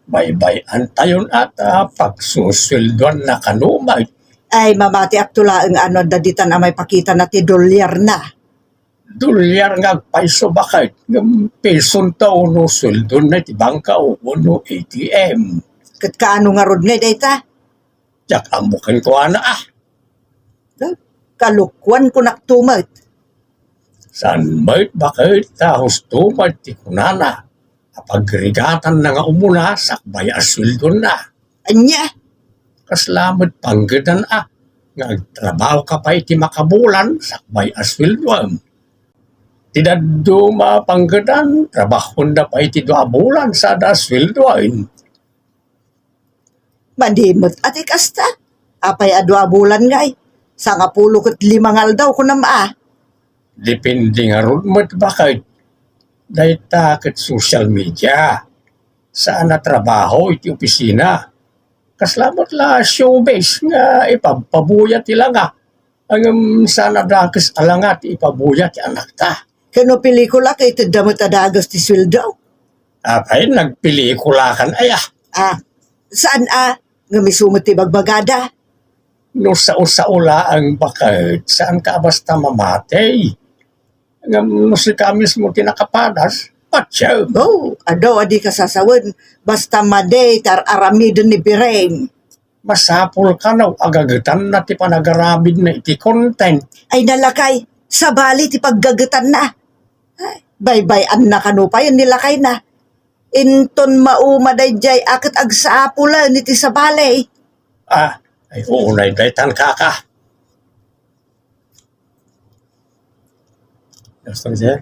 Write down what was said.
Baybay-an tayon at pagsusulduan na kanumay. Ay mamati aktula ang ano daditan amay pakita na ti dolyar na. Dolyar nga paiso bakit? Ng peson ta uno suldon na ti bangka o uno ATM. Kat kaano nga rod nga dayta? Tiyak amukin ko ana Kalukwan ko naktumat. San may bakit tahos tumat ti kunana. Pagrigatan na nga umuna sakbay asuldon na. Anya? Kaslamat panggadan Nagtrabaho ka pa iti makabulan sakbay asuldon. Tidaddo mapanggadan, trabahon na pa iti 2 bulan sa dasweldoin. Madimot ati kasta. Apay adwa bulan ngay. Sa nga 15 daw ko na maa. Depende nga ron mo't bakit. Dahita kat social media. Saan na trabaho iti opisina. Kaslamat la showbiz nga ipapabuyat ila nga. Ang sana dakis alangat ipabuyat ti anak ta. Kano pelikula kay iti damot adagas ti sweldo? Apay nagpelikula kan Saan nga misumot ti bagbagada? No sa ula ang bakit saan ka basta mamatay. No si ka mismo tinakapadas, patsaw. Ado adi kasasawan. Basta maday tar aramidon ni Bireng. Masapol ka na, agagatan na ti panagaramid na iti content. Ay nalakay, sabali ti paggagatan na. Baybay-an na kanupayan nilakay na. Inton maumaday jay akit agsapula niti sabali. Ay unay daytan kaka. Gusto niya?